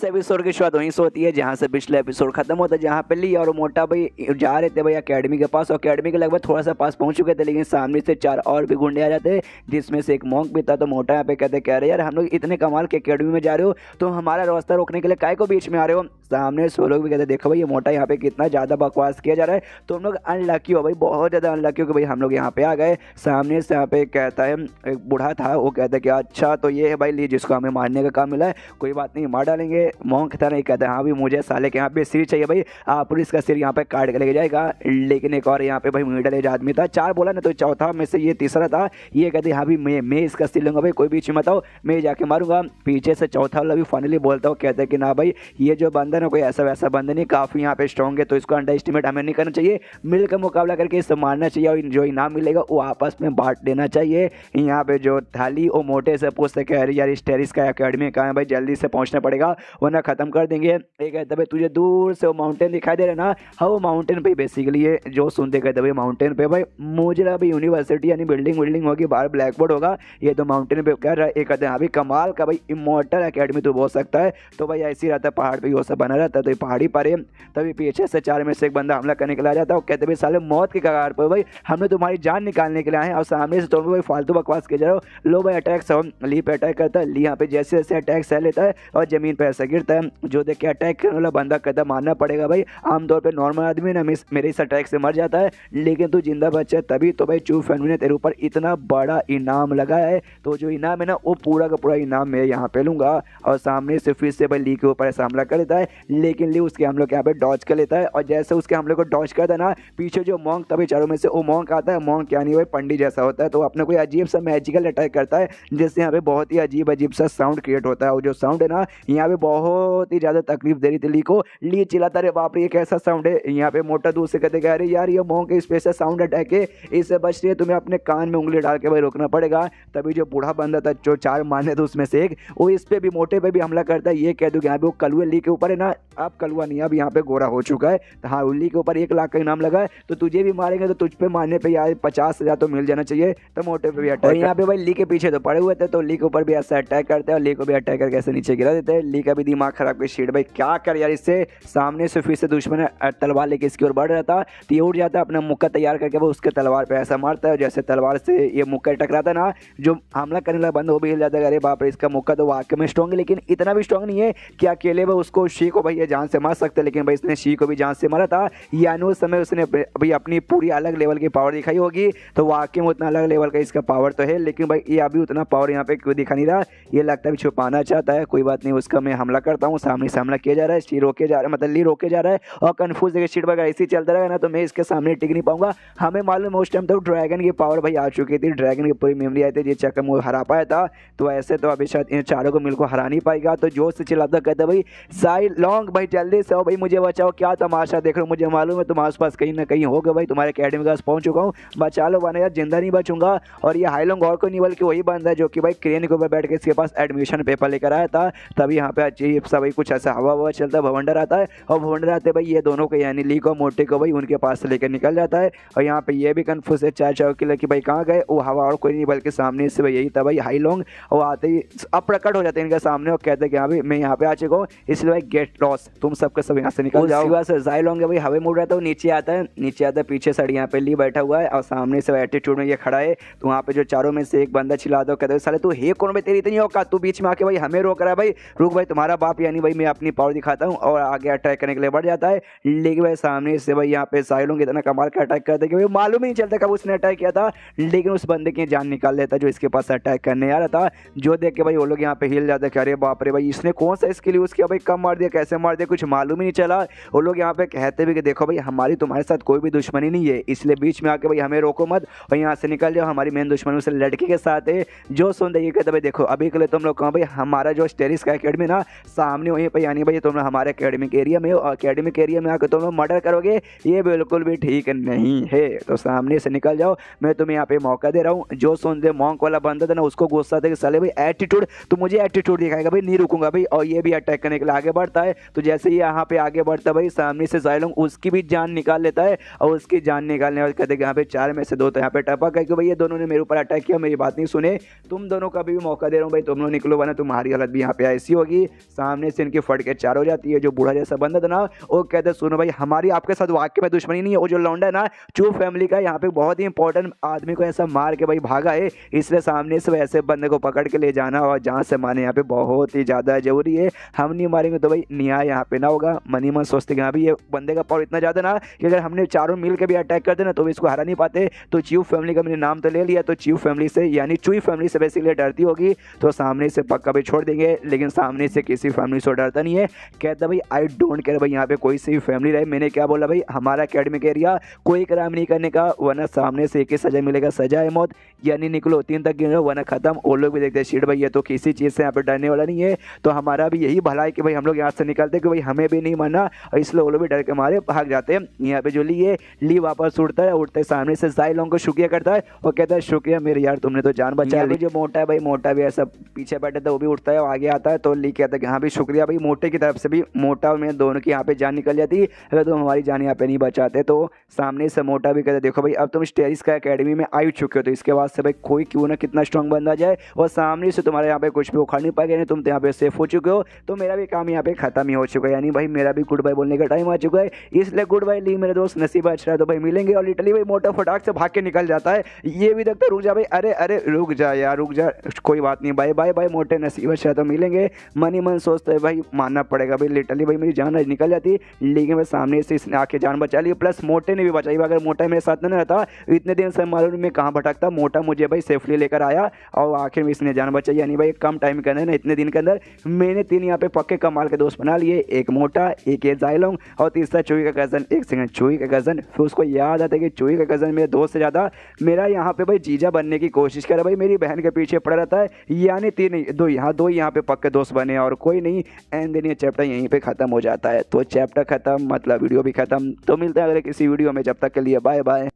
इस एपिसोड की शुरुआत वहीं से होती है जहां से पिछले एपिसोड खत्म होता है, जहां पे ली और मोटा भाई जा रहे थे भाई अकेडमी के पास और अकेडमी के लगभग थोड़ा सा पास पहुंच चुके थे, लेकिन सामने से 4 और भी गुंडे आ जाते हैं जिसमें से एक मॉन्क भी था। तो मोटा यहाँ पे कह रहे यार हम लोग इतने कमाल के अकेडमी में जा रहे हो तो हमारा रास्ता रोकने के लिए काय को बीच में आ रहे हो। सामने से लोग भी कहते देखो भाई ये मोटा यहाँ पे कितना ज़्यादा बकवास किया जा रहा है, तो हम लोग अनलकी हो भाई, बहुत ज़्यादा अनलकी हो कि भाई हम लोग यहाँ पे आ गए। सामने से यहाँ पे कहता है एक बूढ़ा था, वो कहता है कि अच्छा तो ये है भाई ली जिसको हमें मारने का काम मिला है, कोई बात नहीं मार डालेंगे। मॉन्क था नहीं, कहता है हाँ भी मुझे साले के यहाँ पे सिर चाहिए भाई, पुलिस का सिर यहाँ पे काट के लेके जाएगा। लेकिन एक और यहाँ पे भाई मिडिल एज आदमी था, 4 बोला ना तो चौथा में से ये तीसरा था, ये कहते हाँ भी मैं इसका सिर लूँगा भाई, कोई बीच में बताओ मैं जाके मारूंगा। पीछे से चौथा वाला भी फाइनली बोलता हूँ, कहता है कि ना भाई ये जो बंदा ना कोई ऐसा वैसा बंदा नहीं, काफ़ी यहाँ पे स्ट्रॉन्ग है, तो इसको अंडर एस्टिमेट हमें नहीं करना चाहिए, मिलकर मुकाबला करके इससे मारना चाहिए और जो इनाम मिलेगा वो आपस में बांट देना चाहिए। यहाँ पे जो थाली वो मोटे से पूछते कह रही यार इस टेरिस का अकेडमी कहाँ है भाई, जल्दी से पहुँचना पड़ेगा वरना ख़त्म कर देंगे। ये कहते भाई तुझे दूर से वो माउंटेन दिखाई दे रहा है ना, हाँ वो माउंटेन पे बेसिकली ये जो सुनते कहते भाई माउंटेन पे भाई मुझे लगा भाई यूनिवर्सिटी यानी बिल्डिंग होगी, बाहर ब्लैक बोर्ड होगा, ये तो माउंटेन पे कह रहा है। एक कहते हैं अभी कमाल का भाई इमॉर्टल अकेडमी तो बोल सकता है, तो भाई ऐसे ही रहता है पहाड़ पे वो सब बना रहता है, तो ये पहाड़ी पर है। तभी पीछे से 4 में से एक बंदा हमला करने के लिए आ जाता है, वो कहते भाई साले मौत के कगार पर भाई हमने तुम्हारी जान निकालने के लिए आए हैं और सामने से तुम भाई फालतू बकवास किए जा रहे हो। लो भाई अटैक सब ली पे अटैक करता है, ली यहाँ पे जैसे जैसे अटैक सह लेता है और जमीन पर ऐसा गिरता है, जो देख के अटैक करने वाला बंदा कहता मारना पड़ेगा भाई, आमतौर पर नॉर्मल आदमी ना मेरे इस अटैक से मर जाता है, लेकिन तू जिंदा बचा तभी तो भाई चू फैमिली ने तेरे ऊपर इतना बड़ा इनाम लगाया है, तो जो इनाम है ना वो पूरा का पूरा इनाम मैं यहाँ पे लूंगा। और सामने से फिर से भाई ली के ऊपर ऐसा हमला कर लेता है, लेकिन ली उसके हमलों के यहाँ पे डॉज कर लेता है और जैसे उसके हमले को डॉज करता है ना, पीछे जो मॉन्क तभी चारों में से वो मॉन्क आता है, मॉन्क यानी भाई पंडित जैसा होता है, तो अपने कोई अजीब सा मैजिकल अटैक करता है जिससे यहाँ पे बहुत ही अजीब सा साउंड क्रिएट होता है। और जो साउंड है ना यहाँ पे बहुत ही ज़्यादा तकलीफ दे रही थी ली को, ली चिल्लाता रे बाप रे ये कैसा साउंड है। यहाँ पे मोटा दूर से कहते कह रहे यार ये मॉन्क स्पेशल साउंड अटैक है, इससे बच रही है, तुम्हें अपने कान में उंगली डाल के भाई रोकना पड़ेगा। तभी जो बूढ़ा बंदा था जो 4 मारने थे उसमें से एक, वो इस पे भी मोटे पे भी हमला करता है। ये कह दूँ यहाँ पे वो कलुए ली के ऊपर है ना, अब कलुआ नहीं अब यहाँ पे गोरा हो चुका है, तो हाँ उल्ली के ऊपर 1 लाख का इनाम लगा है, तो तुझे भी मारेंगे तो तुझ पे मारने पे यार 50,000 तो मिल जाना चाहिए। तो मोटे पे भी अटैक, यहाँ पे भाई ली के पीछे तो पड़े हुए थे, तो ली के ऊपर भी ऐसा अटैक करते हैं और ली को भी अटैक करके ऐसे नीचे गिरा देते हैं। ली का भी दिमाग खराब की शीट भाई क्या कर यार, इससे सामने से फिर से दुश्मन तलवार लेके इसकी ओर बढ़ रहा था, तो ये उठ जाता है अपना मुक्का तैयार करके वो उसके तलवार पे ऐसा मारता है, जैसे तलवार से ये मुक्का टकराता ना, जो हमला करने वाला बंदा वो भी हिल जाता है, अरे बाप रे इसका मुक्का तो वाकई में स्ट्रॉन्ग है, लेकिन इतना भी स्ट्रॉन्ग नहीं है कि अकेले वो उसको शी को भाई ये जान से मार सकते, लेकिन भाई इसने शी को भी जान से मारा था, यानी उस समय उसने भाई अपनी पूरी अलग लेवल की पावर दिखाई होगी, तो वाकई में उतना अलग लेवल का इसका पावर तो है, लेकिन भाई ये अभी उतना पावर यहाँ पे क्यों दिखा नहीं रहा, ये लगता है छुपाना चाहता है। कोई बात नहीं, उसका मैं हमला करता हूँ, सामने से हमला किया जा रहा है, शी रोके जा रहा है, मतलब ली रोके जा रहा है और कन्फ्यूज देखिए शीट वगैरह ऐसे ही चलता रहेगा ना तो मैं इसके सामने टिक नहीं पाऊंगा। हमें मालूम है उस टाइम तो ड्रैगन की पावर भाई आ चुकी थी, ड्रैगन की पूरी मेमोरी आई थी, ये चक्कर में हरा पाया था, तो ऐसे तो अभी शायद इन चारों को मिल को हरा नहीं पाएगा। तो जोश से चिल्लाता कहता भाई साई लॉन्ग भाई जल्दी से आओ भाई मुझे बचाओ, क्या तमाशा देख रहे हो, मुझे मालूम है तुम आसपास कहीं ना कहीं होगे भाई, तुम्हारे अकेडमी के पास पहुंच चुका हूँ, बचा लो वरना यार जिंदा नहीं बचूंगा। और ये हाईलॉन्ग और कोई नहीं बल्कि वही बंदा है जो कि भाई क्रेन के ऊपर बैठ के इसके पास एडमिशन पेपर लेकर आया था, तभी यहाँ पे अजीब सा भाई कुछ ऐसा हवा चलता है, भवंडर आता है और भवंडर आते भाई ये दोनों को यानी ली को मोटे को भाई उनके पास से लेकर निकल जाता है। और यहाँ पे ये भी कन्फ्यूज है चार चौकी कि भाई कहाँ गए, वो हवा और कोई नहीं बल्कि सामने से भाई यही था भाई हाईलॉन्ग, और आते ही अब प्रकट हो जाते हैं इनके सामने और कहते हैं कि हाँ भाई मैं यहाँ पे आ चुका हूँ, इसलिए भाई गेट लॉस, तुम सबके सब यहाँ से निकल जाओ। जाइलॉन्ग है भाई हवा मुड़ रहा था, वो नीचे आता है पीछे साइड यहाँ पे ली बैठा हुआ है और सामने से एटीट्यूड में ये खड़ा है, तो वहाँ पे जो चारों में से एक बंदा चिल्ला दो कहते साले तू हे कौन भाई, तेरी इतनी औकात, तू बीच में आके भाई हमें रोक रहा है, भाई रुक भाई तुम्हारा बाप, यानी भाई मैं अपनी पावर दिखाता हूँ, और आगे अटैक करने के लिए बढ़ जाता है। लेकिन भाई सामने से भाई यहाँ पे साइलोंग इतना कमाल का अटैक करता है कि भाई मालूम ही नहीं चलता कब उसने अटैक किया था, लेकिन उस बंदे की जान निकाल लेता जो इसके पास अटैक करने आ रहा था। जो देख के भाई वो लोग यहाँ पे हिल जाते हैं, अरे बाप रे भाई इसने कौन सा स्किल यूज किया भाई, कब मार दिया कैसे मार दिया कुछ मालूम ही नहीं चला। वो लोग यहाँ पे कहते भी कि देखो भाई हमारी तुम्हारे साथ कोई भी दुश्मनी नहीं है, इसलिए बीच में आके भाई हमें रोको मत और यहाँ से निकल जाओ, हमारी मेन दुश्मनी उस लड़की के साथ है। जो सुन ये कहते भाई देखो अभी के लिए तुम लोग कहो भाई हमारा जो टेरिस का अकेडमी ना सामने वहीं पे, यानी भाई तुम लोग हमारे अकेडमिक एरिया में अकेडमिक एरिया में आकर तुम लोग मर्डर करोगे, ये बिल्कुल भी ठीक नहीं है, तो सामने से निकल जाओ, मैं तुम्हें यहाँ पे मौका दे रहा हूँ। जो सुन दे मॉन्क वाला बंदा था ना उसको गुस्सा था कि साले भाई एटीट्यूड, तो मुझे एटीट्यूड दिखाएगा भाई, नहीं रुकूंगा भाई, और ये भी अटैक करने के लिए आगे बढ़ता है। है। तो जैसे ही यहाँ पे आगे बढ़ता भाई सामने से जाइलोंग उसकी भी जान निकाल लेता है और उसकी जान निकालने और कहते हैं यहाँ पे 4 में से 2 तो यहाँ पे टपक है कि भाई ये दोनों ने मेरे ऊपर अटैक किया, मेरी बात नहीं सुने, तुम दोनों का भी मौका दे रहा हूँ भाई, तुम लोग निकलो वरना तुम्हारी हालत भी यहाँ पे ऐसी होगी। सामने से इनकी फट के 4 हो जाती है। जो बूढ़ा जैसा बंदा था ना वो कहते सुनो भाई हमारी आपके साथ वाकई में दुश्मनी नहीं है, वो जो लौंडा है ना चू फैमिली का यहाँ पे बहुत ही इंपॉर्टेंट आदमी को ऐसा मार के भाई भागा है, इसलिए सामने से वैसे बंदे को पकड़ के ले जाना और जहाँ से माने यहाँ पे बहुत ही ज़्यादा जरूरी है। हम नहीं मारेंगे तो भाई न्याय यहाँ पे ना होगा। मनी मन सोचते कि हाँ भी ये बंदे का पावर इतना ज़्यादा ना कि अगर हमने चारों मिल के भी अटैक करते ना तो भी इसको हरा नहीं पाते। तो च्यू फैमिली का मैंने नाम तो ले लिया, तो च्यू फैमिली से यानी चुई फैमिली से बेसिकली डरती होगी तो सामने से पक्का भी छोड़ देंगे, लेकिन सामने से किसी फैमिली से डरता नहीं है। कहता भाई आई डोंट केयर भाई यहाँ पे कोई सी भी फैमिली रहे, मैंने क्या बोला भाई हमारा एकेडमिक एरिया कोई क्राइम नहीं करने का वरना सामने से एक ही सजा मिलेगा, सजा है मौत, यानी निकलो 3 तक गिनो वरना खत्म। वो लोग भी देखते हैं शीट भाई ये तो किसी चीज़ से यहाँ पे डरने वाला नहीं है, तो हमारा भी यही भला है कि भाई हम लोग यहाँ से निकलते कि भाई हमें भी नहीं मानना, और इसलिए वो लोग भी डर के मारे भाग जाते हैं। यहाँ पे जो ली वापस उठता है, उठते सामने से जाइलोंग को शुक्रिया करता है और कहता है शुक्रिया मेरे यार तुमने तो जान बचा ली। जो मोटा है भाई मोटा भी ऐसा पीछे बैठे था वो भी उठता है और आगे आता है, तो ली कहता है कि हाँ भी शुक्रिया भाई मोटे की तरफ से भी, मोटा और मैं दोनों की यहाँ पे जान निकल जाती अगर तुम हमारी जान यहाँ पे नहीं बचाते। तो सामने से मोटा भी कहता है देखो भाई अब तुम स्टेरिस का एकेडमी में आई चुके हो तो इसके बाद से भाई कोई क्यों ना कितना स्ट्रॉन्ग बंदा जाए और सामने से तुम्हारे यहाँ पे कुछ भी उखाड़ नहीं पाएगा, तुम तो यहाँ पे सेफ हो चुके हो, तो मेरा भी काम यहाँ पे खत्म ही हो चुका है, यानी भाई मेरा भी गुड बाय बोलने का टाइम आ चुका है, इसलिए गुड बाय ली मेरे दोस्त, नसीब अच्छा है तो भाई मिलेंगे। और लिटरली भाई मोटा फटाक से भाग के निकल जाता है। ये भी देखता रुक जा भाई, अरे अरे रुक जा यार रुक जा, कोई बात नहीं बाय बाय बाय मोटे, नसीब अच्छा तो मिलेंगे। मनी मन सोचता है भाई मानना पड़ेगा भाई, लिटरली भाई मेरी जान आज निकल जाती, लेकिन मैं सामने से इसने आके जान बचा ली, प्लस मोटे ने भी बचाई। अगर मोटा मेरे साथ नहीं रहता इतने दिन से मालूम में कहाँ भटकता, मोटा मुझे भाई सेफली लेकर आया और आखिर में इसने जान बचाई। यानी भाई कम टाइम के अंदर ना इतने दिन के अंदर मैंने 3 यहाँ पे पक्के कमाल के दोस्त बना लिए, एक मोटा, एक ये जाइलोंग और तीसरा चुई का कज़न। एक सेकंड, चुई का कज़न, फिर उसको याद आता है कि चुई का कज़न मेरे दोस्त से ज़्यादा मेरा यहाँ पे भाई जीजा बनने की कोशिश कर रहा है, भाई मेरी बहन के पीछे पड़ा रहता है, यानी 3 दो यहाँ पे पक्के दोस्त बने और कोई नहीं। एंड देन ये चैप्टर यहीं पे ख़त्म हो जाता है। तो चैप्टर ख़त्म मतलब वीडियो भी ख़त्म। तो मिलते हैं अगले किसी वीडियो में, जब तक के लिए बाय बाय।